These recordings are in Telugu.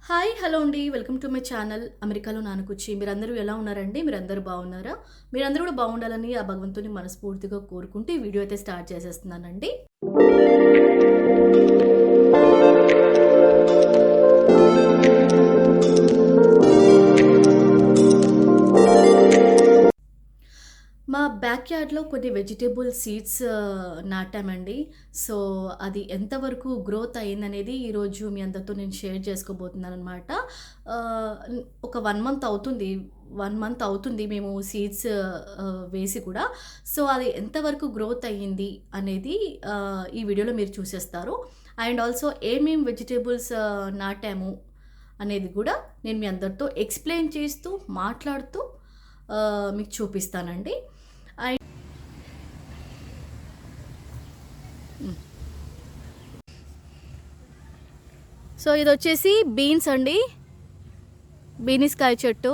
హాయ్ హలో అండి. Welcome to my channel. అమెరికాలో నానకొచ్చి మీరందరూ ఎలా ఉన్నారండి? మీరందరూ బాగున్నారా? మీరందరూ కూడా బాగుండాలని ఆ భగవంతుని మనస్ఫూర్తిగా కోరుకుంటూ ఈ వీడియో అయితే స్టార్ట్ చేసేస్తున్నానండి. మా బ్యాక్ యార్డ్‌లో కొన్ని వెజిటబుల్ సీడ్స్ నాటామండి. సో, అది ఎంతవరకు గ్రోత్ అయిందనేది ఈరోజు మీ అందరితో నేను షేర్ చేసుకోబోతున్నాననమాట. ఒక 1 మంత్ అవుతుంది. 1 మంత్ అవుతుంది మేము సీడ్స్ వేసి కూడా. సో, అది ఎంతవరకు గ్రోత్ అయ్యింది అనేది ఈ వీడియోలో మీరు చూసేస్తారు. అండ్ ఆల్సో ఏమేం వెజిటబుల్స్ నాటాము అనేది కూడా నేను మీ అందరితో ఎక్స్‌ప్లెయిన్ చేస్తూ, మాట్లాడుతూ మీకు చూపిస్తానండి. సో ఇదొచ్చేసి బీన్స్ అండి. బీనిస్కాయ చెట్టు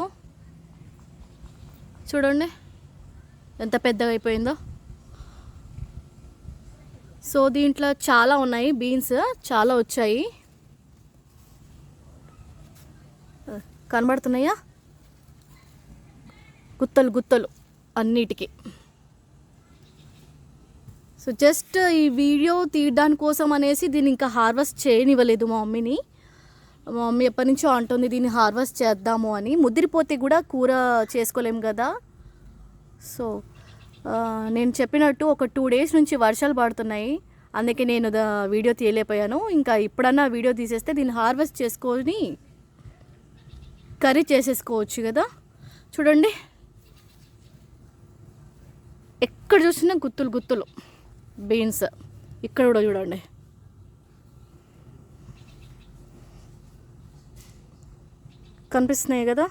చూడండి ఎంత పెద్దగా అయిపోయిందో. సో దీంట్లో చాలా ఉన్నాయి, బీన్స్ చాలా వచ్చాయి. కనబడుతున్నాయా? గుత్తలు గుత్తలు అన్నిటికీ. సో జస్ట్ ఈ వీడియో తీయడానికి కోసం అనేసి దీన్ని ఇంకా హార్వెస్ట్ చేయనివ్వలేదు మా మమ్మీని. మా మమ్మీ ఎప్పటి నుంచో అంటుంది దీన్ని హార్వెస్ట్ చేద్దాము అని. ముదిరిపోతే కూడా కూర చేసుకోలేము కదా. సో నేను చెప్పినట్టు ఒక 2 డేస్ నుంచి వర్షాలు పడుతున్నాయి, అందుకే నేను వీడియో తీయలేకపోయాను. ఇంకా ఇప్పుడన్నా వీడియో తీసేస్తే దీన్ని హార్వెస్ట్ చేసుకొని కర్రీ చేసేసుకోవచ్చు కదా. చూడండి ఎక్కడ చూసినా గుత్తులు గుత్తులు బీన్స్. ఇక్కడ కూడా చూడండి. కనిపిస్తున్నాయి కదా.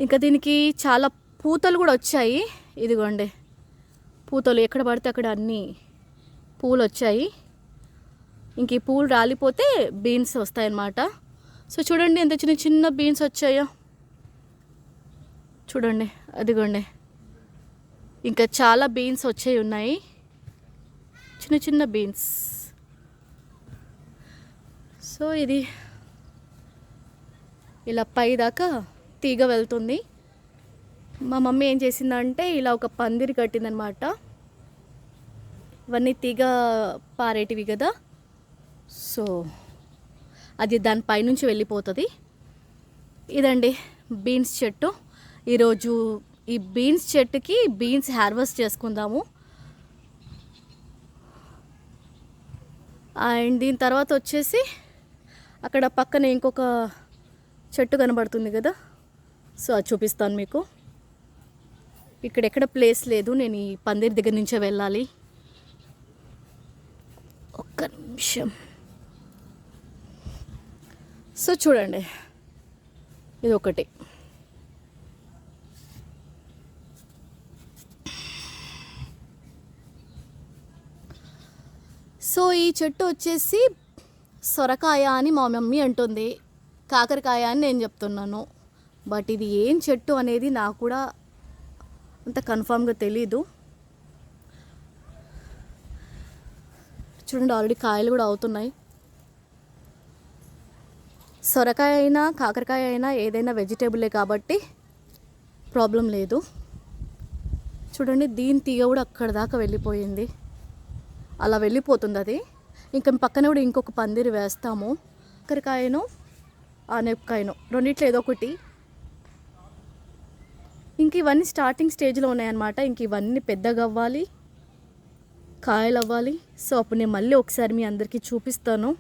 ఇంకా దీనికి చాలా పూతలు కూడా వచ్చాయి. ఇదిగోండి పూతలు ఎక్కడ పడితే అక్కడ అన్నీ పూలు వచ్చాయి. ఇంక ఈ పూలు రాలిపోతే బీన్స్ వస్తాయన్నమాట. సో చూడండి ఎంత చిన్న చిన్న బీన్స్ వచ్చాయో చూడండి. అదిగోండి ఇంకా చాలా బీన్స్ వచ్చాయి ఉన్నాయి, చిన్న చిన్న బీన్స్. సో ఇది ఇలా పై దాకా తీగ వెళ్తుంది. మా మమ్మీ ఏం చేసిందంటే ఇలా ఒక పందిరి కట్టిందనమాట. ఇవన్నీ తీగ పారేటివి కదా. సో అది దానిపైనుంచి వెళ్ళిపోతుంది. ఇదండి బీన్స్ చెట్టు. ఈరోజు ఈ బీన్స్ చెట్టుకి బీన్స్ హార్వెస్ట్ చేసుకుందాము. అండ్ దీని తర్వాత వచ్చేసి అక్కడ పక్కన ఇంకొక చెట్టు కనబడుతుంది కదా. సో అది చూపిస్తాను మీకు. ఇక్కడెక్కడ ప్లేస్ లేదు, నేను ఈ పందిరి దగ్గర నుంచే వెళ్ళాలి. ఒక్క నిమిషం. సో చూడండి ఇది ఒకటి. సో ఈ చెట్టు వచ్చేసి సొరకాయ అని మా మమ్మీ అంటుంది, కాకరకాయ అని నేను చెప్తున్నాను. బట్ ఇది ఏం చెట్టు అనేది నాకు కూడా అంత కన్ఫామ్గా తెలీదు. చూడండి ఆల్రెడీ కాయలు కూడా అవుతున్నాయి. సొరకాయ అయినా కాకరకాయ అయినా ఏదైనా వెజిటేబులే కాబట్టి ప్రాబ్లం లేదు. చూడండి దీని తీగ కూడా అక్కడ దాకా వెళ్ళిపోయింది. అలా వెళ్ళిపోతుంది అది. ఇంకా పక్కన కూడా ఇంకొక పందిరి వేస్తాము. కాకరకాయను ఆనపకాయను రెండిట్లో ఏదో ఒకటి. ఇంక ఇవన్నీ స్టార్టింగ్ స్టేజ్లో ఉన్నాయన్నమాట. ఇంక ఇవన్నీ పెద్దగా అవ్వాలి, కాయలు అవ్వాలి. సో అప్పుడు నేను మళ్ళీ ఒకసారి మీ అందరికీ చూపిస్తాను.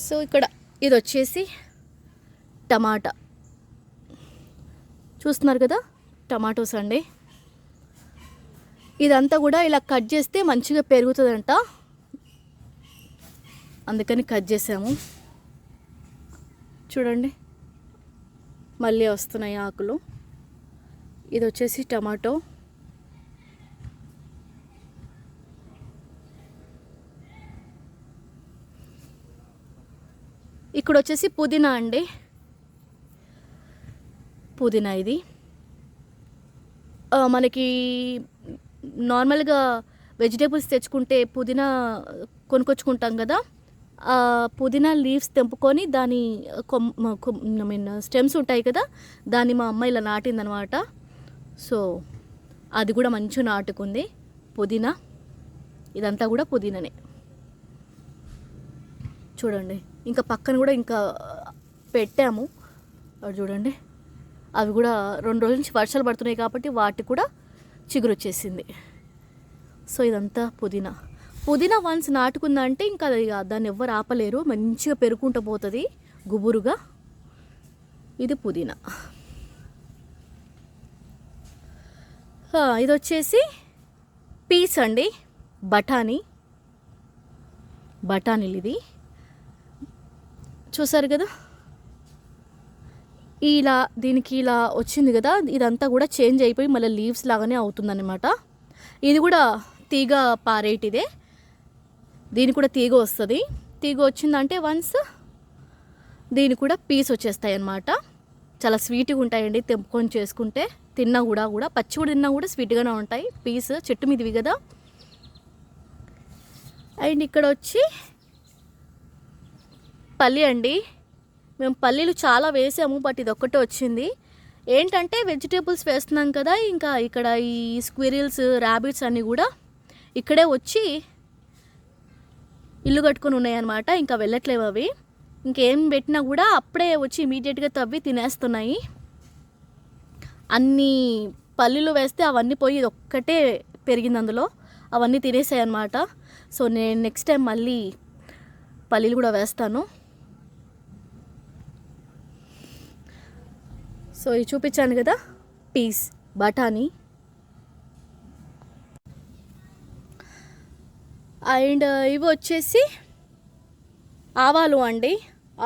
సో ఇక్కడ ఇది వచ్చేసి టమాటా చూస్తున్నారు కదా, టమాటోస్ అండి. ఇదంతా కూడా ఇలా కట్ చేస్తే మంచిగా పెరుగుతుందంట, అందుకని కట్ చేసాము. చూడండి మళ్ళీ వస్తున్నాయి ఆకులు. ఇది వచ్చేసి టమాటో. ఇక్కడ వచ్చేసి పుదీనా అండి. పుదీనా ఇది. మనకి నార్మల్‌గా వెజిటబుల్స్ తెచ్చుకుంటే పుదీనా కొనుక్కొచ్చుకుంటాం గదా! పుదీనా లీవ్స్ తెంపుకొని దాని ఐ మీన్ స్టెమ్స్ ఉంటాయి కదా! దాన్ని మా అమ్మ ఇలా నాటిందనమాట. సో, అది గూడా మంచిగా నాటుకుంది పుదీనా. ఇదంతా గూడా పుదీనానే. చూడండి. ఇంకా పక్కన గూడా ఇంకా పెట్టాము. అది చూడండి. అవి గూడా 2 రోజుల నుంచి వర్షాలు పడుతున్నాయి కాబట్టి వాటికి కూడా చిగురొచ్చేసింది. సో, ఇదంతా పుదీనా. పుదీనా వన్స్ నాటుకుందంటే ఇంకా దాన్ని ఎవ్వరు ఆపలేరు. మంచిగా పెరుగుకుంటూ పోతుంది గుబురుగా. ఇది పుదీనా. ఇదొచ్చేసి పీస్ అండి. బఠానీలు ఇది. చూసారు కదా, దీనికి ఇలా వచ్చింది కదా, ఇదంతా కూడా చేంజ్ అయిపోయి మళ్ళీ లీవ్స్ లాగానే అవుతుందన్నమాట. ఇది కూడా తీగ పారేటిదే. దీనికి కూడా తీగ వస్తుంది. తీగ వచ్చిందంటే వన్స్ దీనికి కూడా పీస్ వచ్చేస్తాయి అన్నమాట. చాలా స్వీట్గా ఉంటాయండి తెంపుకొని చేసుకుంటే. తిన్నా కూడా పచ్చి కూడా తిన్నా కూడా స్వీట్గానే ఉంటాయి. పీస్ చెట్టు మీదవి కదా. అండ్ ఇక్కడ వచ్చి పల్లి అండి. మేము పల్లీలు చాలా వేసాము, బట్ ఇది ఒక్కటే వచ్చింది. ఏంటంటే వెజిటేబుల్స్ వేస్తున్నాం కదా, ఇంకా ఇక్కడ ఈ స్క్విరిల్స్, ర్యాబిట్స్ అన్నీ కూడా ఇక్కడే వచ్చి ఇల్లు కట్టుకొని ఉన్నాయన్నమాట. ఇంకా వెళ్ళట్లేవు అవి. ఇంకేం పెట్టినా కూడా అప్పుడే వచ్చి ఇమీడియట్గా తవ్వి తినేస్తున్నాయి. అన్ని పల్లీలు వేస్తే అవన్నీ పోయి ఇది ఒక్కటే పెరిగింది అందులో. అవన్నీ తినేసాయి అన్నమాట. సో నేను నెక్స్ట్ టైం మళ్ళీ పల్లీలు కూడా వేస్తాను. సో ఇది చూపించాను కదా, పీస్, బఠానీ. అండ్ ఇవి వచ్చేసి ఆవాలు అండి.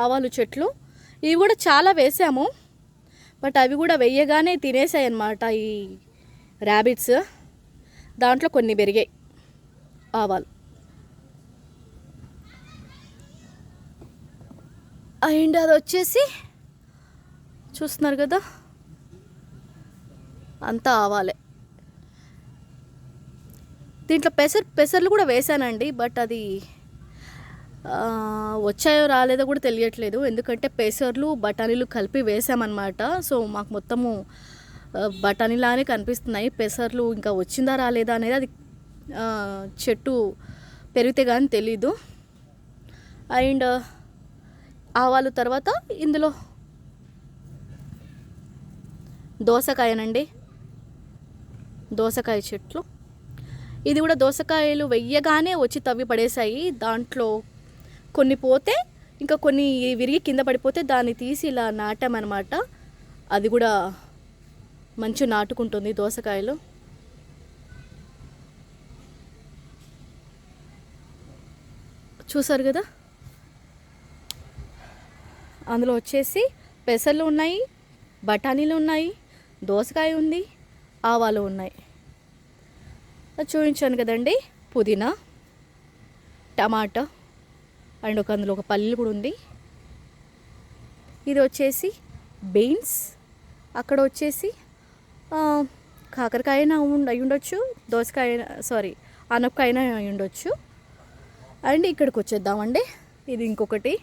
ఆవాలు చెట్లు. ఇవి కూడా చాలా వేసాము, బట్ అవి కూడా వెయ్యగానే తినేసాయి అన్నమాట ఈ ర్యాబిట్స్. దాంట్లో కొన్ని పెరిగాయి ఆవాలు. అండ్ అది వచ్చేసి చూస్తున్నారు కదా, అంతా ఆవాలే. దీంట్లో పెసర్లు కూడా వేసానండి, బట్ అది వచ్చాయో రాలేదో కూడా తెలియట్లేదు. ఎందుకంటే పెసర్లు బఠానీలు కలిపి వేసామన్నమాట. సో మాకు మొత్తము బఠానీలానే కనిపిస్తున్నాయి. పెసర్లు ఇంకా వచ్చిందా రాలేదా అనేది అది చెట్టు పెరిగితే కానీ తెలీదు. అండ్ ఆవాలు తర్వాత ఇందులో దోసకాయనండి. దోసకాయ చెట్లు. ఇది కూడా దోసకాయలు వెయ్యగానే వచ్చి తవ్వి పడేసాయి. దాంట్లో కొన్ని పోతే ఇంకా కొన్ని విరిగి కింద పడిపోతే దాన్ని తీసి ఇలా నాటామన్నమాట. అది కూడా మంచిగా నాటుకుంటుంది దోసకాయలు. చూసారు కదా, అందులో వచ్చేసి పెసర్లు ఉన్నాయి, బఠానీలు ఉన్నాయి, దోసకాయ ఉంది, ఆవాలు ఉన్నాయి. చూపించాను కదండి. పుదీనా, టమాటా అండ్ అందులో ఒక పల్లీలు కూడా ఉంది. ఇది వచ్చేసి బీన్స్. అక్కడ వచ్చేసి కాకరకాయ అయి ఉండొచ్చు, ఆనపకాయ అయి ఉండొచ్చు. అండ్ ఇక్కడికి వచ్చేద్దామండి. ఇది ఇంకొకటి.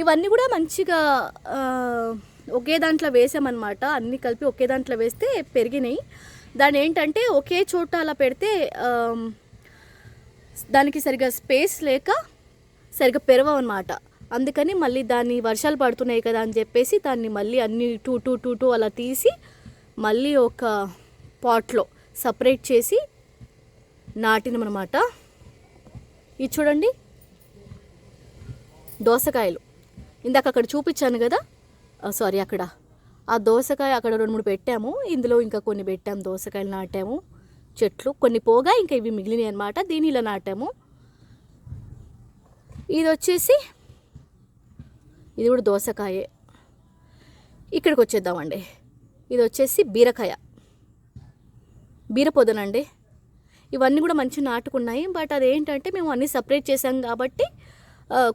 ఇవన్నీ కూడా మంచిగా ఒకే దాంట్లో వేసామన్నమాట. అన్నీ కలిపి ఒకే దాంట్లో వేస్తే పెరిగినాయి. దాని ఏంటంటే ఒకే చోట అలా పెడితే దానికి సరిగా స్పేస్ లేక సరిగా పెరవన్నమాట. అందుకని మళ్ళీ దాన్ని వర్షాలు పడుతున్నాయి కదా అని చెప్పేసి దాన్ని మళ్ళీ అన్ని టూ అలా తీసి మళ్ళీ ఒక పాట్లో సపరేట్ చేసి నాటినమన్నమాట. ఇది చూడండి, దోసకాయలు. ఇందాక అక్కడ చూపించాను కదా, అక్కడ ఆ దోసకాయ అక్కడ 2-3 పెట్టాము. ఇందులో ఇంకా కొన్ని పెట్టాము. దోసకాయలు నాటాము. చెట్లు కొన్ని పోగా ఇంకా ఇవి మిగిలినాయి అన్నమాట. దీన్ని ఇలా నాటాము. ఇది వచ్చేసి ఇది కూడా దోసకాయే. ఇక్కడికి వచ్చేద్దామండి. ఇది వచ్చేసి బీరపొదనండి. ఇవన్నీ కూడా మంచిగా నాటుకున్నాయి. బట్ అదేంటంటే మేము అన్నీ సపరేట్ చేసాం కాబట్టి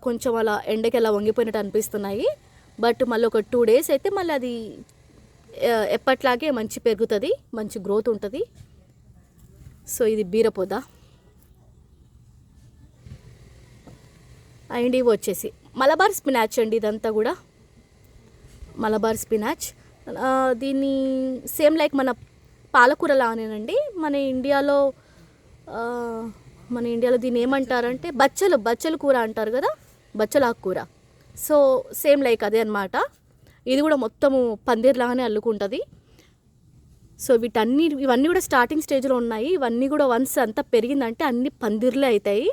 కొంచెం అలా ఎండకి అలా వంగిపోయినట్టు అనిపిస్తున్నాయి. బట్ మళ్ళీ ఒక 2 days అయితే మళ్ళీ అది ఎప్పట్లాగే మంచి పెరుగుతుంది, మంచి గ్రోత్ ఉంటుంది. సో ఇది బీరపొద అండ్ ఇవి వచ్చేసి మలబార్ స్పినాచ్ అండి. ఇదంతా కూడా మలబార్ స్పినాచ్. దీన్ని సేమ్ లైక్ మన పాలకూర లానేనండి. మన ఇండియాలో దీన్ని ఏమంటారంటే బచ్చలు కూర అంటారు కదా, బచ్చలు ఆకుకూర. సో సేమ్ లైక్ అదే అనమాట. ఇది కూడా మొత్తము పందిర్లాగానే అల్లుకుంటుంది. సో ఇవన్నీ కూడా స్టార్టింగ్ స్టేజ్లో ఉన్నాయి. ఇవన్నీ కూడా వన్స్ అంతా పెరిగిందంటే అన్ని పందిర్లే అవుతాయి.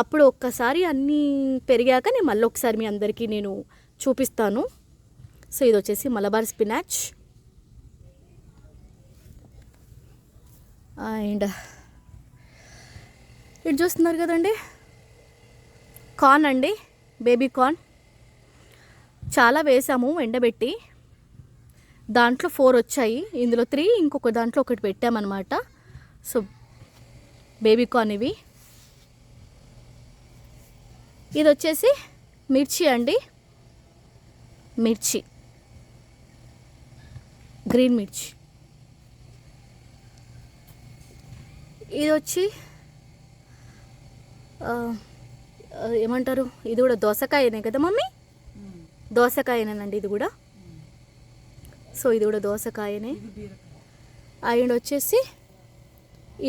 అప్పుడు ఒక్కసారి అన్నీ పెరిగాక నేను మళ్ళీ ఒకసారి మీ అందరికీ నేను చూపిస్తాను. సో ఇది వచ్చేసి మలబార్ స్పినాచ్. అండ్ ఇటు చూస్తున్నారు కదండి, కార్న్ అండి, బేబీ కార్న్. చాలా వేసాము ఎండబెట్టి. దాంట్లో 4 వచ్చాయి, ఇందులో 3, ఇంకొక దాంట్లో 1 పెట్టామన్నమాట. సో బేబీ కార్న్ ఇవి. ఇది వచ్చేసి మిర్చి అండి, మిర్చి, గ్రీన్ మిర్చి. ఇది వచ్చి ఏమంటారు, ఇది కూడా దోసకాయనే కదా మమ్మీ, దోసకాయనేనండి ఇది కూడా. సో ఇది కూడా దోసకాయనే. అండ్ వచ్చేసి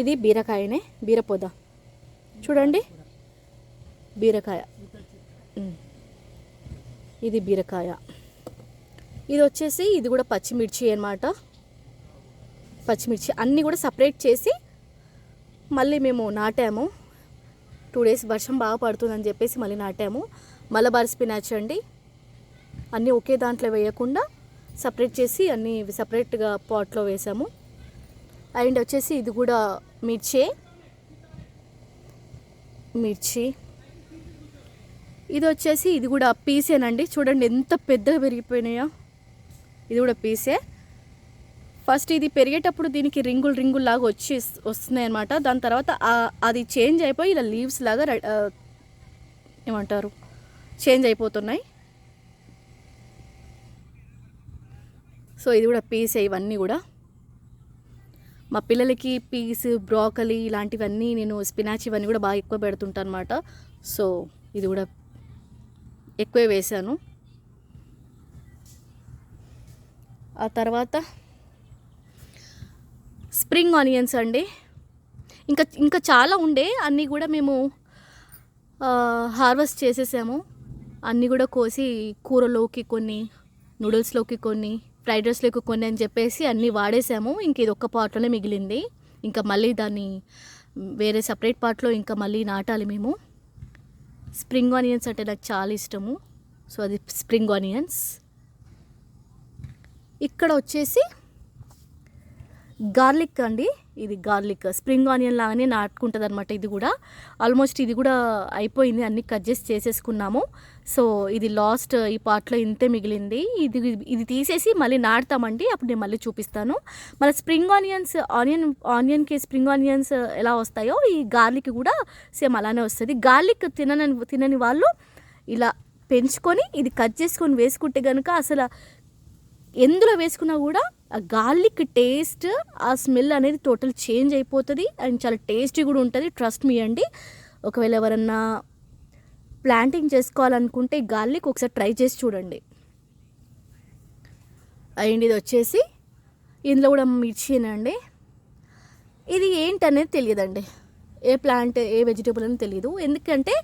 ఇది బీరకాయనే, బీరపొద చూడండి, బీరకాయ. ఇది బీరకాయ. ఇది వచ్చేసి ఇది కూడా పచ్చిమిర్చి అన్నమాట. పచ్చిమిర్చి అన్నీ కూడా సపరేట్ చేసి మళ్ళీ మేము నాటాము. 2 days వర్షం బాగా పడుతుందని చెప్పేసి మళ్ళీ నాటాము. మలబార్ స్పినాచ్ అండి. అన్నీ ఒకే దాంట్లో వేయకుండా సపరేట్ చేసి అన్నీ సపరేట్గా పాట్లో వేసాము. అండ్ వచ్చేసి ఇది కూడా మిర్చి. ఇది వచ్చేసి ఇది కూడా పీసేనండి. చూడండి ఎంత పెద్దగా పెరిగిపోయినాయో. ఇది కూడా పీసే. ఫస్ట్ ఇది పెరిగేటప్పుడు దీనికి రింగులు లాగా వస్తున్నాయి అన్నమాట. దాని తర్వాత అది చేంజ్ అయిపోయి ఇలా లీవ్స్ లాగా ఏమంటారు చేంజ్ అయిపోతున్నాయి. సో ఇది కూడా పీసే. ఇవన్నీ కూడా మా పిల్లలకి పీస్, బ్రోకలీ ఇలాంటివన్నీ నేను స్పినాచ్ ఇవన్నీ కూడా బాగా ఎక్కువ పెడుతుంటాను అనమాట. సో ఇది కూడా ఎక్కువే వేసాను. ఆ తర్వాత స్ప్రింగ్ ఆనియన్స్ అండి. ఇంకా చాలా ఉండే, అన్నీ కూడా మేము హార్వెస్ట్ చేసేసాము. అన్నీ కూడా కోసి కూరలోకి కొన్ని, నూడిల్స్లోకి కొన్ని, ఫ్రైడ్ రైస్లోకి కొన్ని అని చెప్పేసి అన్నీ వాడేసాము. ఇంక ఇది ఒక్క పాట్లోనే మిగిలింది. ఇంకా మళ్ళీ దాన్ని వేరే సపరేట్ పాట్లో ఇంకా మళ్ళీ నాటాలి మేము. స్ప్రింగ్ ఆనియన్స్ అంటే నాకు చాలా ఇష్టము. సో అది స్ప్రింగ్ ఆనియన్స్. ఇక్కడ వచ్చేసి గార్లిక్ అండి. ఇది గార్లిక్ స్ప్రింగ్ ఆనియన్ లాగానే నాటుకుంటుంది అనమాట. ఇది కూడా ఆల్మోస్ట్ ఇది కూడా అయిపోయింది, అన్నీ కట్ చేసేసుకున్నాము. సో ఇది లాస్ట్ ఈ పార్ట్లో ఇంతే మిగిలింది. ఇది తీసేసి మళ్ళీ నాటుతామండి. అప్పుడు నేను మళ్ళీ చూపిస్తాను. మన స్ప్రింగ్ ఆనియన్కి స్ప్రింగ్ ఆనియన్స్ ఎలా వస్తాయో ఈ గార్లిక్ కూడా సేమ్ అలానే వస్తుంది. గార్లిక్ తినని వాళ్ళు ఇలా పెంచుకొని ఇది కట్ చేసుకొని వేసుకుంటే కనుక అసలు ఎందులో వేసుకున్నా కూడా ఆ గార్లిక్ టేస్ట్, ఆ స్మెల్ అనేది టోటల్ చేంజ్ అయిపోతుంది. అండ్ చాలా టేస్టీ కూడా ఉంటుంది. ట్రస్ట్ మీ అండి. ఒకవేళ ఎవరన్నా ప్లాంటింగ్ చేసుకోవాలనుకుంటే గార్లిక్ ఒకసారి ట్రై చేసి చూడండి. అండ్ ఇది వచ్చేసి ఇందులో కూడా మిర్చినండి. ఇది ఏంటనేది తెలియదండి, ఏ ప్లాంట్ ఏ వెజిటేబుల్ అని తెలియదు. ఎందుకంటే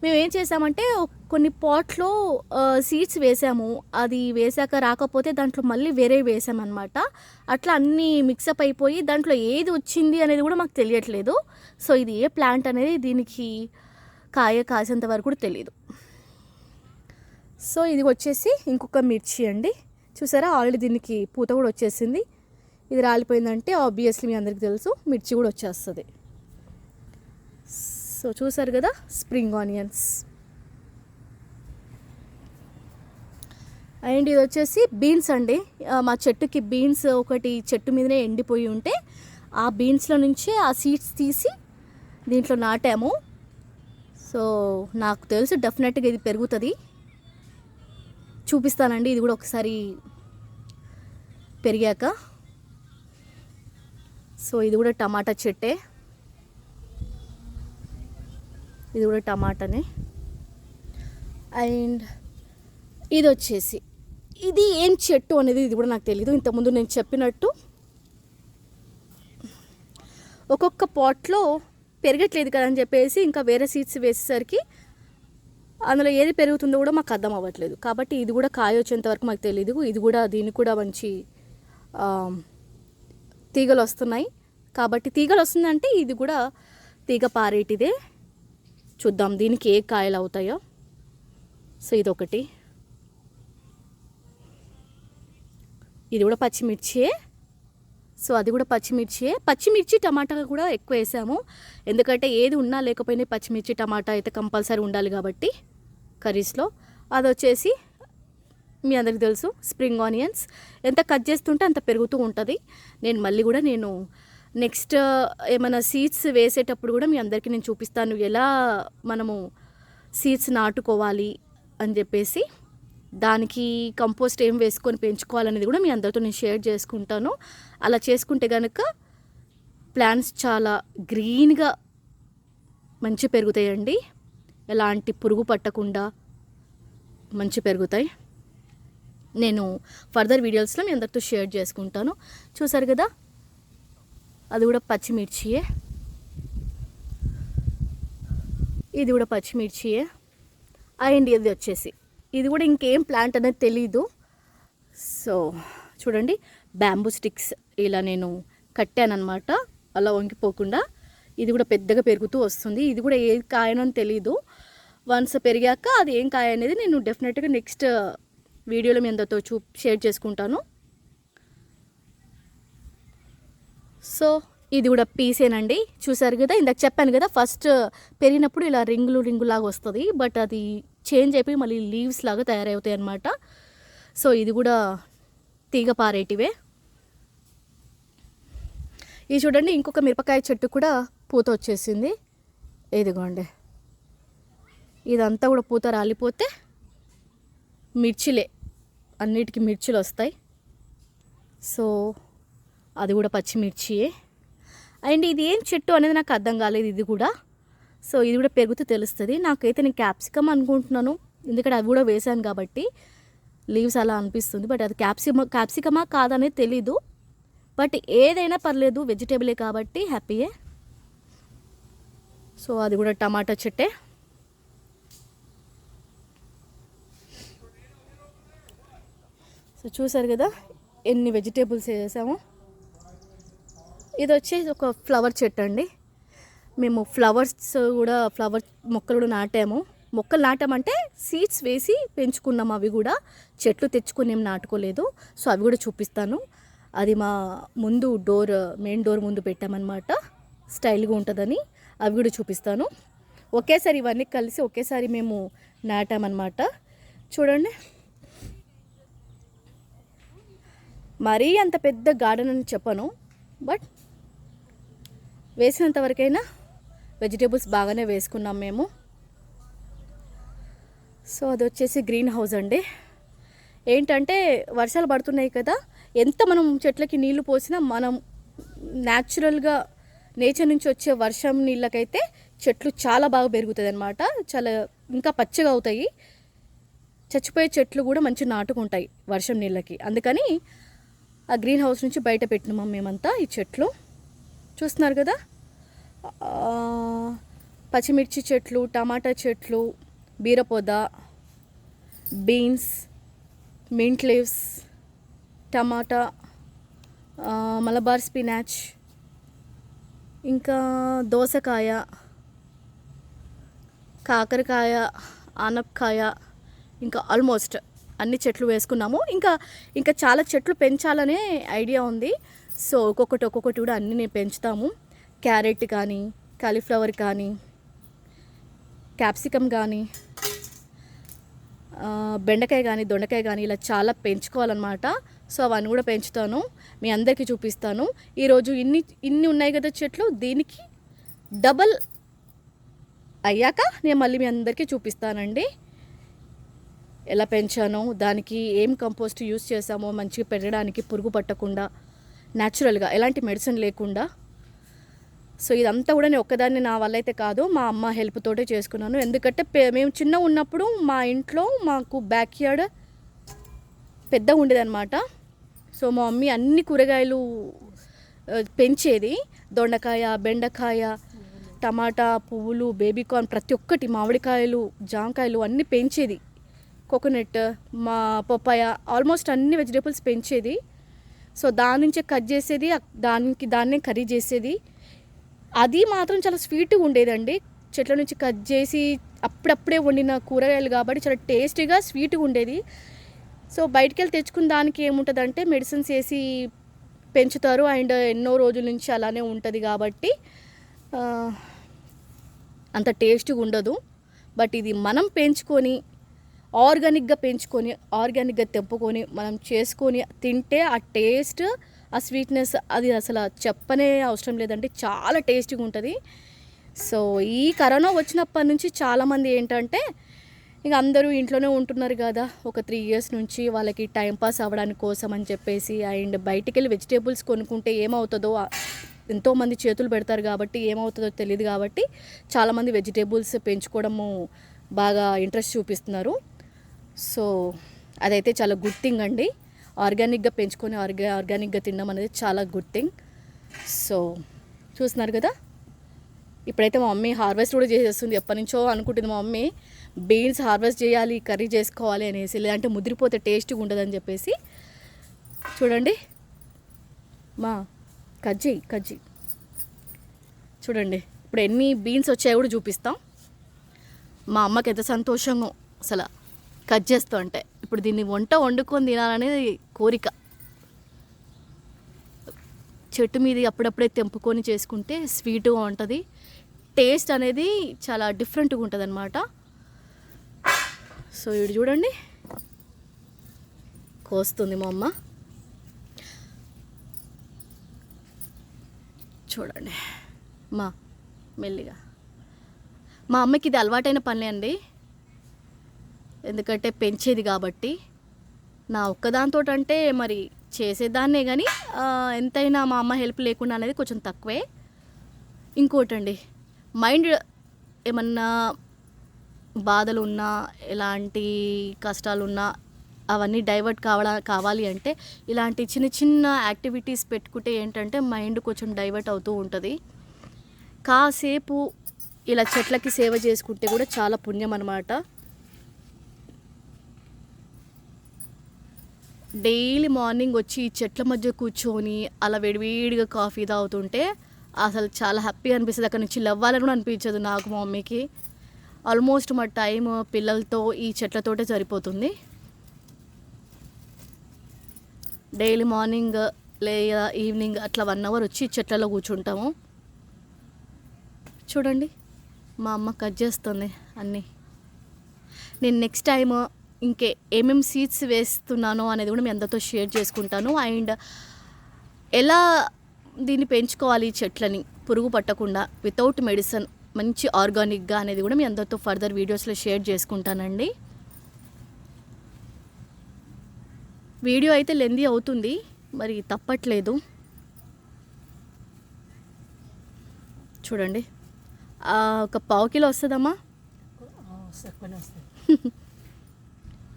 మేము ఏం చేసామంటే కొన్ని పాట్లో సీడ్స్ వేసాము. అది వేసాక రాకపోతే దాంట్లో మళ్ళీ వేరే వేసామన్నమాట. అట్లా అన్నీ మిక్సప్ అయిపోయి దాంట్లో ఏది వచ్చింది అనేది కూడా మాకు తెలియట్లేదు. సో ఇది ఏ ప్లాంట్ అనేది దీనికి కాసేంత వరకు కూడా తెలియదు. సో ఇది వచ్చేసి ఇంకొక మిర్చి అండి. చూసారా, ఆల్రెడీ దీనికి పూత కూడా వచ్చేసింది. ఇది రాలిపోయిందంటే ఆబ్వియస్లీ మీ అందరికీ తెలుసు మిర్చి కూడా వచ్చేస్తుంది. సో చూసారు కదా స్ప్రింగ్ ఆనియన్స్. అండ్ ఇది వచ్చేసి బీన్స్ అండి. మా చెట్టుకి బీన్స్ ఒకటి చెట్టు మీదనే ఎండిపోయి ఉంటే ఆ బీన్స్లో నుంచి ఆ సీడ్స్ తీసి దీంట్లో నాటాము. సో నాకు తెలుసు డెఫినెట్గా ఇది పెరుగుతుంది. చూపిస్తానండి. ఇది కూడా ఒకసారి పెరిగాక. సో ఇది కూడా టమాటా చెట్టే, ఇది కూడా టమాటానే. అండ్ ఇది వచ్చేసి ఇది ఏం చెట్టు అనేది ఇది కూడా నాకు తెలీదు. ఇంతకుముందు నేను చెప్పినట్టు ఒక్కొక్క పాట్లో పెరగట్లేదు కదా అని చెప్పేసి ఇంకా వేరే సీడ్స్ వేసేసరికి అందులో ఏది పెరుగుతుందో కూడా మాకు అర్థం అవ్వట్లేదు. కాబట్టి ఇది కూడా కాయ వచ్చేంత వరకు మాకు తెలియదు. ఇది కూడా దీనికి కూడా మంచి తీగలు వస్తున్నాయి. కాబట్టి తీగలు వస్తుందంటే ఇది కూడా తీగ పారేటిదే. చూద్దాం దీనికి ఏ కాయలు అవుతాయో. సో ఇదొకటి, ఇది కూడా పచ్చిమిర్చియే. సో అది కూడా పచ్చిమిర్చియే. పచ్చిమిర్చి టమాటా కూడా ఎక్కువ వేసాము, ఎందుకంటే ఏది ఉన్నా లేకపోయినా పచ్చిమిర్చి టమాటా అయితే కంపల్సరీ ఉండాలి కాబట్టి కర్రీస్లో. అది వచ్చేసి మీ అందరికి తెలుసు స్ప్రింగ్ ఆనియన్స్. ఎంత కట్ చేస్తుంటే అంత పెరుగుతూ ఉంటుంది. నేను మళ్ళీ కూడా నెక్స్ట్ ఏమైనా సీడ్స్ వేసేటప్పుడు కూడా మీ అందరికీ నేను చూపిస్తాను ఎలా మనము సీడ్స్ నాటుకోవాలి అని చెప్పేసి, దానికి కంపోస్ట్ ఏం వేసుకొని పెంచుకోవాలనేది కూడా మీ అందరితో నేను షేర్ చేసుకుంటాను. అలా చేసుకుంటే కనుక ప్లాంట్స్ చాలా గ్రీన్గా మంచి పెరుగుతాయండి. ఎలాంటి పురుగు పట్టకుండా మంచి పెరుగుతాయి. నేను ఫర్దర్ వీడియోస్లో మీ అందరితో షేర్ చేసుకుంటాను. చూసారు కదా, అది కూడా పచ్చిమిర్చియే, ఇది కూడా పచ్చిమిర్చియే. అండ్ ఇది వచ్చేసి ఇది కూడా ఇంకేం ప్లాంట్ అనేది తెలీదు. సో చూడండి, బ్యాంబూ స్టిక్స్ ఇలా నేను కట్టానమాట అలా వంగిపోకుండా. ఇది కూడా పెద్దగా పెరుగుతూ వస్తుంది. ఇది కూడా ఏ కాయనో తెలీదు. వన్స్ పెరిగాక అది ఏం కాయ అనేది నేను డెఫినెట్గా నెక్స్ట్ వీడియోలో మీ అందరితో షేర్ చేసుకుంటాను. సో ఇది కూడా పీసేనండి. చూసారు కదా, ఇందాక చెప్పాను కదా ఫస్ట్ పెరిగినప్పుడు ఇలా రింగు లాగా వస్తుంది, బట్ అది చేంజ్ అయిపోయి మళ్ళీ లీవ్స్ లాగా తయారవుతాయి అన్నమాట. సో ఇది కూడా తీగ పారేటివే. ఇది చూడండి, ఇంకొక మిరపకాయ చెట్టు కూడా పూత వచ్చేసింది. ఇదిగోండి, ఇదంతా కూడా పూత రాలిపోతే మిర్చిలే, అన్నిటికీ మిర్చిలు వస్తాయి. సో అది కూడా పచ్చిమిర్చియే. అండ్ ఇది ఏం చెట్టు అనేది నాకు అర్థం కాలేదు ఇది కూడా. సో ఇది కూడా పెరుగుతూ తెలుస్తుంది. నాకైతే నేను క్యాప్సికమ్ అనుకుంటున్నాను, ఎందుకంటే అవి కూడా వేసాను కాబట్టి లీవ్స్ అలా అనిపిస్తుంది. బట్ అది క్యాప్సికమా కాదనేది తెలీదు. బట్ ఏదైనా పర్లేదు, వెజిటేబులే కాబట్టి హ్యాపీయే. సో అది కూడా టమాటా చెట్టే. సో చూసారు కదా ఎన్ని వెజిటేబుల్స్ వేసాము. ఇది వచ్చేసి ఒక ఫ్లవర్ చెట్టు అండి. మేము ఫ్లవర్ మొక్కలు కూడా నాటాము. మొక్కలు నాటామంటే సీడ్స్ వేసి పెంచుకున్నాం. అవి కూడా చెట్లు తెచ్చుకొని ఏం నాటుకోలేదు. సో అవి కూడా చూపిస్తాను. అది మా ముందు మెయిన్ డోర్ ముందు పెట్టామన్నమాట, స్టైల్గా ఉంటుందని. అవి కూడా చూపిస్తాను. ఒకేసారి ఇవన్నీ కలిసి ఒకేసారి మేము నాటామన్నమాట. చూడండి, మరీ అంత పెద్ద గార్డెన్ అని చెప్పను, బట్ వేసినంత వరకైనా వెజిటేబుల్స్ బాగానే వేసుకున్నాం మేము. సో అది వచ్చేసి గ్రీన్ హౌస్ అండి. ఏంటంటే వర్షాలు పడుతున్నాయి కదా, ఎంత మనం చెట్లకి నీళ్లు పోసినా మనం న్యాచురల్గా నేచర్ నుంచి వచ్చే వర్షం నీళ్ళకైతే చెట్లు చాలా బాగా పెరుగుతుంది అన్నమాట. చాలా ఇంకా పచ్చగా అవుతాయి. చచ్చిపోయే చెట్లు కూడా మంచి నాటుకుంటాయి వర్షం నీళ్ళకి. అందుకని ఆ గ్రీన్ హౌస్ నుంచి బయట పెట్టినాము మేమంతా. ఈ చెట్లు చూస్తున్నారు కదా, పచ్చిమిర్చి చెట్లు, టమాటా చెట్లు, బీరపొద, బీన్స్, మింట్ లీవ్స్, టమాటా, మలబార్ స్పినాచ్, ఇంకా దోసకాయ, కాకరకాయ, ఆనపకాయ, ఇంకా ఆల్మోస్ట్ అన్ని చెట్లు వేసుకున్నాము. ఇంకా చాలా చెట్లు పెంచాలనే ఐడియా ఉంది. సో ఒక్కొక్కటి కూడా అన్నీ నేను పెంచుతాము. క్యారెట్ కానీ, కాలీఫ్లవర్ కానీ, క్యాప్సికమ్ కానీ, బెండకాయ కానీ, దొండకాయ కానీ, ఇలా చాలా పెంచుకోవాలన్నమాట. సో అవన్నీ కూడా పెంచుతాను, మీ అందరికీ చూపిస్తాను. ఈరోజు ఇన్ని ఉన్నాయి కదా చెట్లు, దీనికి డబల్ అయ్యాక నేను మళ్ళీ మీ అందరికీ చూపిస్తానండి. ఎలా పెంచానో, దానికి ఏం కంపోస్ట్ యూస్ చేసామో మంచిగా పెరగడానికి, పురుగు పట్టకుండా న్యాచురల్గా ఎలాంటి మెడిసిన్ లేకుండా. సో ఇదంతా కూడా నేను ఒక్కదాన్ని నా వల్ల అయితే కాదు, మా అమ్మ హెల్ప్ తోటే చేసుకున్నాను. ఎందుకంటే మేము చిన్న ఉన్నప్పుడు మా ఇంట్లో మాకు బ్యాక్ యార్డ్ పెద్దగా ఉండేదన్నమాట. సో మా మమ్మీ అన్ని కూరగాయలు పెంచేది. దొండకాయ, బెండకాయ, టమాటా, పువ్వులు, బేబీకార్న్, ప్రతి ఒక్కటి, మామిడికాయలు, జామకాయలు అన్నీ పెంచేది. కోకోనట్, మా పప్పాయ, ఆల్మోస్ట్ అన్ని వెజిటేబుల్స్ పెంచేది. సో దాని నుంచే కట్ చేసేది, దాన్నే కర్రీ చేసేది. అది మాత్రం చాలా స్వీట్గా ఉండేదండి. చెట్ల నుంచి కట్ చేసి అప్పుడప్పుడే వండిన కూరగాయలు కాబట్టి చాలా టేస్టీగా స్వీట్గా ఉండేది. సో బయటికి వెళ్ళి తెచ్చుకున్న దానికి ఏముంటుందంటే మెడిసిన్స్ వేసి పెంచుతారు అండ్ ఎన్నో రోజుల నుంచి అలానే ఉంటుంది కాబట్టి అంత టేస్ట్గా ఉండదు. బట్ ఇది మనం పెంచుకొని ఆర్గానిక్గా ఆర్గానిక్గా తెంపుకొని మనం చేసుకొని తింటే ఆ టేస్ట్, ఆ స్వీట్నెస్ అది అసలు చెప్పనే అవసరం లేదండి, చాలా టేస్టీగా ఉంటుంది. సో ఈ కరోనా వచ్చినప్పటి నుంచి చాలామంది ఏంటంటే ఇంక అందరూ ఇంట్లోనే ఉంటున్నారు కదా ఒక 3 years నుంచి, వాళ్ళకి టైంపాస్ అవ్వడానికి కోసం అని చెప్పేసి అండ్ బయటికి వెళ్ళి వెజిటేబుల్స్ కొనుక్కుంటే ఏమవుతుందో, ఎంతోమంది చేతులు పెడతారు కాబట్టి ఏమవుతుందో తెలియదు కాబట్టి చాలామంది వెజిటేబుల్స్ పెంచుకోవడము బాగా ఇంట్రెస్ట్ చూపిస్తున్నారు. సో అదైతే చాలా గుడ్ థింగ్ అండి. ఆర్గానిక్గా పెంచుకొని ఆర్గానిక్గా తినడం అనేది చాలా గుడ్ థింగ్. సో చూస్తున్నారు కదా, ఇప్పుడైతే మా మమ్మీ హార్వెస్ట్ కూడా చేసేస్తుంది. ఎప్పటి నుంచో అనుకుంటుంది మా మమ్మీ బీన్స్ హార్వెస్ట్ చేయాలి, కర్రీ చేసుకోవాలి అనేసి, లేదంటే ముదిరిపోతే టేస్ట్గా ఉండదని చెప్పేసి. చూడండి మా కజ్జి చూడండి, ఇప్పుడు ఎన్ని బీన్స్ వచ్చాయో కూడా చూపిస్తాం. మా అమ్మకి ఎంత సంతోషంగా అసలు కట్ చేస్తూ అంటే. ఇప్పుడు దీన్ని వండుకొని తినాలనేది కోరిక. చెట్టు మీద అప్పుడప్పుడే తెంపుకొని చేసుకుంటే స్వీట్గా ఉంటుంది, టేస్ట్ అనేది చాలా డిఫరెంట్గా ఉంటుంది అన్నమాట. సో ఇది చూడండి, కోస్తుంది మా అమ్మ. చూడండి మెల్లిగా. మా అమ్మకి ఇది అలవాటైన పనులే అండి, ఎందుకంటే పెంచేది కాబట్టి. నా ఒక్కదాంతో అంటే మరి చేసేదాన్నే కానీ ఎంతైనా మా అమ్మ హెల్ప్ లేకుండా అనేది కొంచెం తక్కువే. ఇంకోటండి, మైండ్ ఏమన్నా బాధలు ఉన్నా, ఎలాంటి కష్టాలున్నా అవన్నీ డైవర్ట్ కావాలి అంటే ఇలాంటి చిన్న చిన్న యాక్టివిటీస్ పెట్టుకుంటే ఏంటంటే మైండ్ కొంచెం డైవర్ట్ అవుతూ ఉంటుంది. కాసేపు ఇలా చెట్లకి సేవ చేసుకుంటే కూడా చాలా పుణ్యం అన్నమాట. డైలీ మార్నింగ్ వచ్చి ఈ చెట్ల మధ్య కూర్చొని అలా వేడివేడిగా కాఫీ తాగుతుంటే అసలు చాలా హ్యాపీగా అనిపిస్తుంది. అక్కడ నుంచి లేవ్వాలని కూడా అనిపించదు నాకు, మా మమ్మీకి. ఆల్మోస్ట్ మా టైం పిల్లలతో ఈ చెట్లతోటే సరిపోతుంది. డైలీ మార్నింగ్ లేదా ఈవినింగ్ అట్లా 1 hour వచ్చి చెట్లలో కూర్చుంటాము. చూడండి మా అమ్మ కట్ చేస్తుంది అన్నీ. నేను నెక్స్ట్ టైం ఏమేమి సీడ్స్ వేస్తున్నానో అనేది కూడా మీ అందరితో షేర్ చేసుకుంటాను. అండ్ ఎలా దీన్ని పెంచుకోవాలి, చెట్లని పురుగు పట్టకుండా వితౌట్ మెడిసిన్ మంచి ఆర్గానిక్గా అనేది కూడా మీ అందరితో ఫర్దర్ వీడియోస్లో షేర్ చేసుకుంటానండి. వీడియో అయితే లెందీ అవుతుంది, మరి తప్పట్లేదు. చూడండి ఒక 1/4 kilo వస్తుందమ్మా.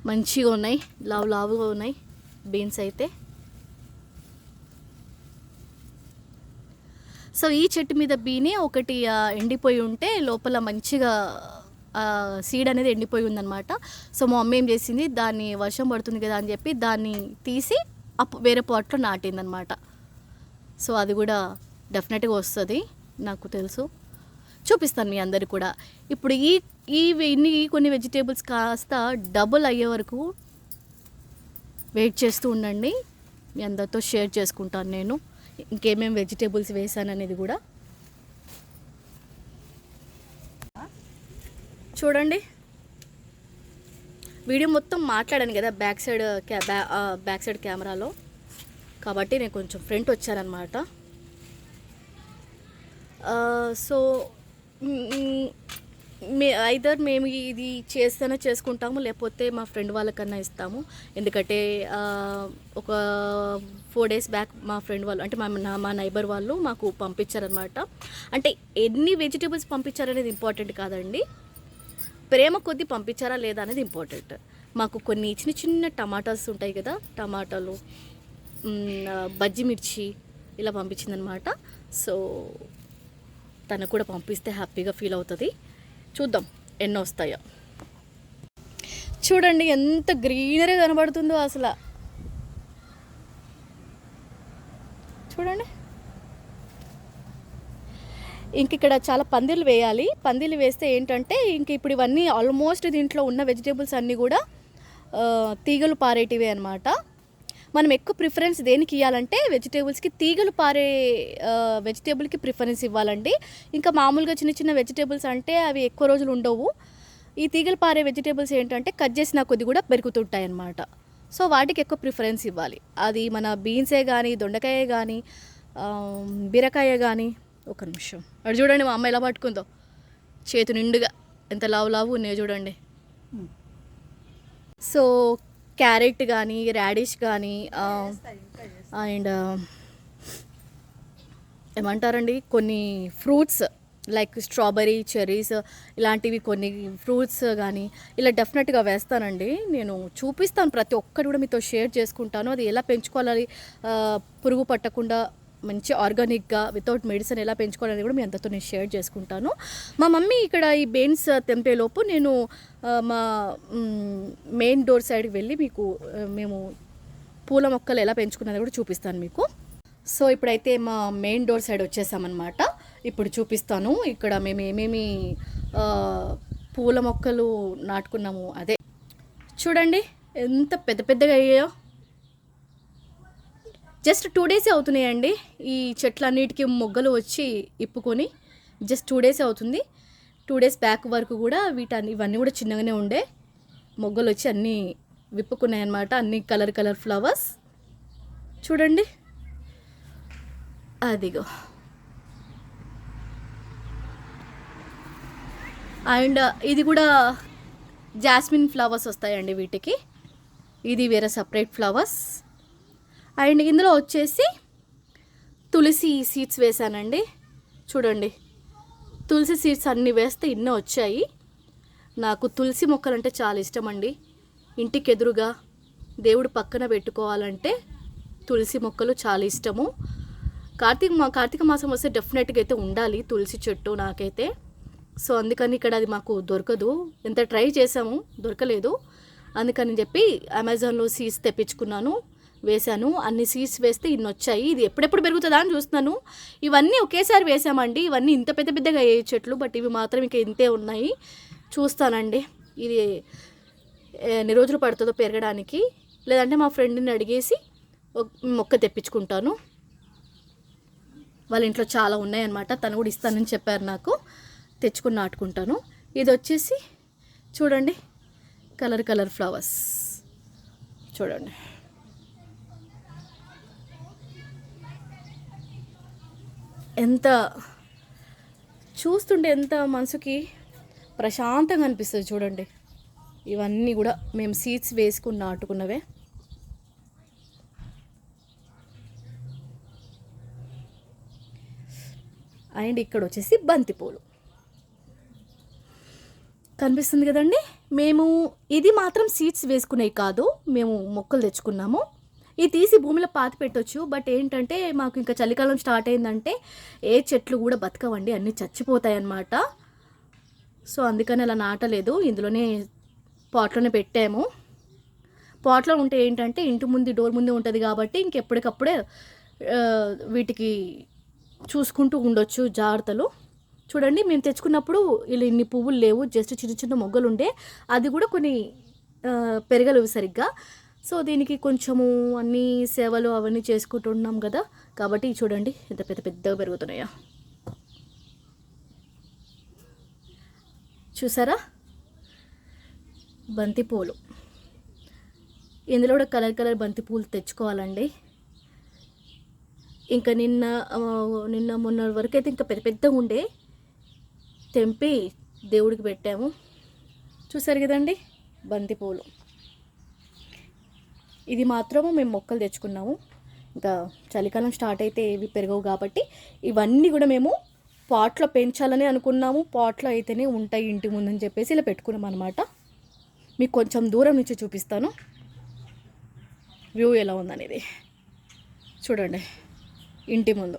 మంచిగా ఉన్నాయి, లావుగా ఉన్నాయి బీన్స్ అయితే. సో ఈ చెట్టు మీద బీనే ఒకటి ఎండిపోయి ఉంటే లోపల మంచిగా సీడ్ అనేది ఎండిపోయి ఉందన్నమాట. సో మా మమ్మీ ఏం చేసింది, దాన్ని వర్షం పడుతుంది కదా అని చెప్పి దాన్ని తీసి వేరే పాట్లో నాటిందనమాట. సో అది కూడా డెఫినెట్గా వస్తుంది, నాకు తెలుసు. చూపిస్తాను మీ అందరు కూడా. ఇప్పుడు కొన్ని వెజిటేబుల్స్ కాస్త డబుల్ అయ్యే వరకు వెయిట్ చేస్తూ ఉండండి, మీ అందరితో షేర్ చేసుకుంటాను నేను ఇంకేమేమి వెజిటేబుల్స్ వేసాను అనేది కూడా. చూడండి వీడియో మొత్తం మాట్లాడాను కదా బ్యాక్ సైడ్ కెమెరాలో, కాబట్టి నేను కొంచెం ఫ్రంట్ వచ్చానమాట. సో ఐదర్ మేము ఇది చేస్తేనే చేసుకుంటాము, లేకపోతే మా ఫ్రెండ్ వాళ్ళకన్నా ఇస్తాము. ఎందుకంటే ఒక 4 డేస్ బ్యాక్ మా ఫ్రెండ్ వాళ్ళు అంటే మా నైబర్ వాళ్ళు మాకు పంపించారనమాట. అంటే ఎన్ని వెజిటేబుల్స్ పంపించారనేది ఇంపార్టెంట్ కాదండి, ప్రేమ కొద్దీ పంపించారా లేదా అనేది ఇంపార్టెంట్. మాకు కొన్ని చిన్న చిన్న టమాటాస్ ఉంటాయి కదా, టమాటాలు, బజ్జి మిర్చి ఇలా పంపించిందనమాట. సో తనకు కూడా పంపిస్తే హ్యాపీగా ఫీల్ అవుతుంది. చూద్దాం ఎన్ని వస్తాయో. చూడండి ఎంత గ్రీనరీ కనబడుతుందో అసలు. చూడండి, ఇంక ఇక్కడ చాలా పందిర్లు వేయాలి. పందిర్లు వేస్తే ఏంటంటే ఇంక ఇప్పుడు ఇవన్నీ ఆల్మోస్ట్ దీంట్లో ఉన్న వెజిటేబుల్స్ అన్నీ కూడా తీగలు పారేటివే అనమాట. మనం ఎక్కువ ప్రిఫరెన్స్ దేనికి ఇవ్వాలంటే వెజిటేబుల్స్కి, తీగలు పారే వెజిటేబుల్కి ప్రిఫరెన్స్ ఇవ్వాలండి. ఇంకా మామూలుగా చిన్న చిన్న వెజిటేబుల్స్ అంటే అవి ఎక్కువ రోజులు ఉండవు. ఈ తీగలు పారే వెజిటేబుల్స్ ఏంటంటే కట్ చేసిన కొద్ది కూడా పెరుగుతుంటాయి అన్నమాట. సో వాటికి ఎక్కువ ప్రిఫరెన్స్ ఇవ్వాలి. అది మన బీన్సే కానీ, దొండకాయ కానీ, బీరకాయ కానీ. ఒక నిమిషం, అటు చూడండి మా అమ్మ ఎలా పట్టుకుందో, చేతు నిండుగా ఎంత లావు లావు ఉన్నాయో చూడండి. సో క్యారెట్ కానీ, రాడిష్ కానీ, అండ్ ఏమంటారండి కొన్ని ఫ్రూట్స్ లైక్ స్ట్రాబెర్రీ, చెర్రీస్ ఇలాంటివి కొన్ని ఫ్రూట్స్ కానీ ఇలా డెఫినెట్గా వేస్తానండి. నేను చూపిస్తాను, ప్రతి ఒక్కటి కూడా మీతో షేర్ చేసుకుంటాను. అది ఎలా పెంచుకోవాలి, పురుగు పట్టకుండా మంచి ఆర్గానిక్గా వితౌట్ మెడిసిన్ ఎలా పెంచుకోవాలని కూడా మీ అందరితో నేను షేర్ చేసుకుంటాను. మా మమ్మీ ఇక్కడ ఈ బీన్స్ తెంపేలోపు నేను మా మెయిన్ డోర్ సైడ్కి వెళ్ళి మీకు మేము పూల మొక్కలు ఎలా పెంచుకున్నది కూడా చూపిస్తాను మీకు. సో ఇప్పుడైతే మా మెయిన్ డోర్ సైడ్ వచ్చేసామన్నమాట. ఇప్పుడు చూపిస్తాను ఇక్కడ మేము ఏమేమి పూల మొక్కలు నాటుకున్నాము. అదే చూడండి ఎంత పెద్ద పెద్దగా అయ్యాయో. జస్ట్ 2 డేసే అవుతున్నాయండి ఈ చెట్లన్నిటికీ మొగ్గలు వచ్చి ఇప్పుకొని. జస్ట్ 2 డేసే అవుతుంది. 2 డేస్ బ్యాక్ వరకు కూడా ఇవన్నీ కూడా చిన్నగానే ఉండే, మొగ్గలు వచ్చి అన్నీ విప్పుకున్నాయి అన్నమాట. అన్ని కలర్ కలర్ ఫ్లవర్స్ చూడండి. అదిగో, అండ్ ఇది కూడా జాస్మిన్ ఫ్లవర్స్ వస్తాయండి వీటికి. ఇది వేరే సపరేట్ ఫ్లవర్స్. అండ్ ఇందులో వచ్చేసి తులసి సీడ్స్ వేసానండి. చూడండి, తులసి సీడ్స్ అన్నీ వేస్తే ఇన్నో వచ్చాయి. నాకు తులసి మొక్కలు అంటే చాలా ఇష్టం అండి. ఇంటికి ఎదురుగా దేవుడు పక్కన పెట్టుకోవాలంటే తులసి మొక్కలు చాలా ఇష్టము. కార్తీక మాసం వస్తే డెఫినెట్గా అయితే ఉండాలి తులసి చెట్టు నాకైతే. సో అందుకని ఇక్కడ అది మాకు దొరకదు. ఎంత ట్రై చేసాము దొరకలేదు. అందుకని చెప్పి అమెజాన్లో సీడ్స్ తెప్పించుకున్నాను, వేసాను. అన్ని సీడ్స్ వేస్తే ఇన్ని వచ్చాయి. ఇది ఎప్పుడెప్పుడు పెరుగుతుందా అని చూస్తున్నాను. ఇవన్నీ ఒకేసారి వేసామండి. ఇవన్నీ ఇంత పెద్ద పెద్దగా అయ్యే చెట్లు, బట్ ఇవి మాత్రం ఇంకా ఇంతే ఉన్నాయి. చూస్తానండి ఇది ఎన్ని రోజులు పడుతుందో పెరగడానికి. లేదంటే మా ఫ్రెండ్ని అడిగేసి మొక్క తెప్పించుకుంటాను. వాళ్ళ ఇంట్లో చాలా ఉన్నాయన్నమాట. తను కూడా ఇస్తానని చెప్పారు నాకు. తెచ్చుకుని నాటుకుంటాను. ఇది వచ్చేసి చూడండి కలర్ కలర్ ఫ్లవర్స్ చూడండి. ఎంత చూస్తుంటే ఎంత మనసుకి ప్రశాంతంగా అనిపిస్తుంది చూడండి. ఇవన్నీ కూడా మేము సీడ్స్ వేసుకుని నాటుకున్నవే. అండ్ ఇక్కడ వచ్చేసి బంతిపూలు కనిపిస్తుంది కదండి. మేము ఇది మాత్రం సీడ్స్ వేసుకునేవి కాదు, మేము మొక్కలు తెచ్చుకున్నాము. ఇది తీసి భూమిలో పాతి పెట్టొచ్చు, బట్ ఏంటంటే మాకు ఇంకా చలికాలం స్టార్ట్ అయిందంటే ఏ చెట్లు కూడా బతకవండి, అన్నీ చచ్చిపోతాయి అన్నమాట. సో అందుకని అలా నాటలేదు, ఇందులోనే పాట్లోనే పెట్టాము. పాట్లో ఉంటే ఏంటంటే ఇంటి ముందు డోర్ ముందే ఉంటుంది కాబట్టి ఇంకెప్పటికప్పుడే వీటికి చూసుకుంటూ ఉండొచ్చు జాగ్రత్తలు. చూడండి మేము తెచ్చుకున్నప్పుడు ఇలా ఇన్ని పువ్వులు లేవు, జస్ట్ చిన్న చిన్న మొగ్గలు ఉండే. అది కూడా కొన్ని పెరగలేవు సరిగ్గా. సో దీనికి కొంచెము అన్ని సేవలు అవన్నీ చేసుకుంటున్నాం కదా, కాబట్టి చూడండి ఎంత పెద్ద పెద్దగా పెరుగుతున్నాయో. చూసారా బంతిపూలు. ఇందులో కూడా కలర్ కలర్ బంతిపూలు తెచ్చుకోవాలండి. ఇంకా నిన్న మొన్న వరకు అయితే ఇంకా పెద్ద పెద్దగా ఉండే, తెంపి దేవుడికి పెట్టాము. చూసారు కదండి బంతిపూలు. ఇది మాత్రము మేము మొక్కలు తెచ్చుకున్నాము. ఇంకా చలికాలం స్టార్ట్ అయితే ఇవి పెరగవు కాబట్టి ఇవన్నీ కూడా మేము పాట్లో పెంచాలని అనుకున్నాము. పాట్లో అయితేనే ఉంటాయి ఇంటి ముందని చెప్పేసి ఇలా పెట్టుకున్నాం అనమాట. మీకు కొంచెం దూరం నుంచి చూపిస్తాను వ్యూ ఎలా ఉందనేది. చూడండి ఇంటి ముందు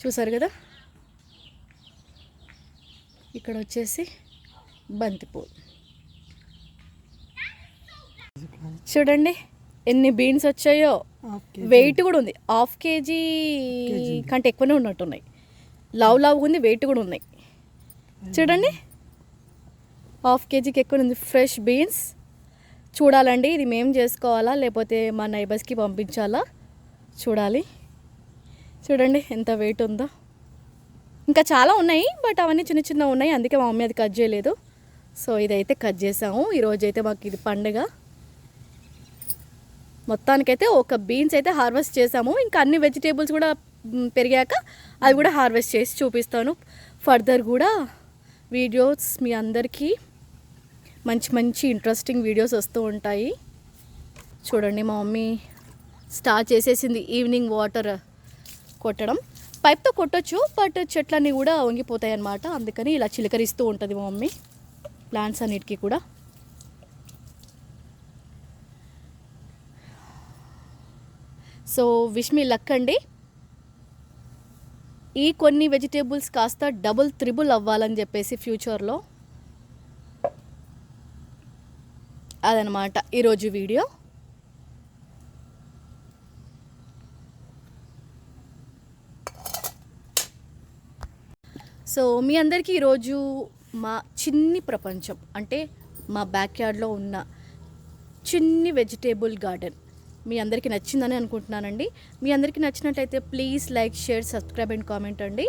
చూసారు కదా, ఇక్కడ వచ్చేసి బంతిపూలు. చూడండి ఎన్ని బీన్స్ వచ్చాయో. వెయిట్ కూడా ఉంది, హాఫ్ కేజీ కంటే ఎక్కువనే ఉన్నట్టున్నాయి. లావుగా ఉంది, వెయిట్ కూడా ఉన్నాయి. చూడండి హాఫ్ కేజీకి ఎక్కువ ఉంది. Fresh beans. చూడాలండి ఇది మేము చేసుకోవాలా లేకపోతే మా నైబర్స్కి పంపించాలా చూడాలి. చూడండి ఎంత వెయిట్ ఉందో. ఇంకా చాలా ఉన్నాయి బట్ అవన్నీ చిన్న చిన్న ఉన్నాయి, అందుకే మా మమ్మీ అది కట్ చేయలేదు. సో ఇదైతే కట్ చేసాము. ఈరోజైతే మాకు ఇది పండుగ. మొత్తానికైతే ఒక బీన్స్ అయితే హార్వెస్ట్ చేసాము. ఇంకా అన్ని వెజిటేబుల్స్ కూడా పెరిగాక అవి కూడా హార్వెస్ట్ చేసి చూపిస్తాను. ఫర్దర్ కూడా వీడియోస్ మీ అందరికీ మంచి మంచి ఇంట్రెస్టింగ్ వీడియోస్ వస్తూ ఉంటాయి. చూడండి మా మమ్మీ స్టార్ట్ చేసేసింది ఈవినింగ్ వాటర్ కొట్టడం. పైప్తో కొట్టొచ్చు బట్ చెట్లన్నీ కూడా వంగిపోతాయి అన్నమాట. అందుకని ఇలా చిలకరిస్తూ ఉంటుంది మా మమ్మీ ప్లాంట్స్ అన్నిటికీ కూడా. సో విష్ మీ లక్ అండి. ఈ కొన్ని వెజిటేబుల్స్ కాస్త డబుల్ త్రిబుల్ అవ్వాలని చెప్పేసి ఫ్యూచర్లో. అదనమాట ఈరోజు వీడియో. సో మీ అందరికీ ఈరోజు మా చిన్ని ప్రపంచం అంటే మా బ్యాక్యార్డ్లో ఉన్న చిన్ని వెజిటేబుల్ గార్డెన్ మీ అందరికీ నచ్చిందని అనుకుంటున్నానండి. మీ అందరికీ నచ్చినట్లయితే please like, share, subscribe and comment అండి.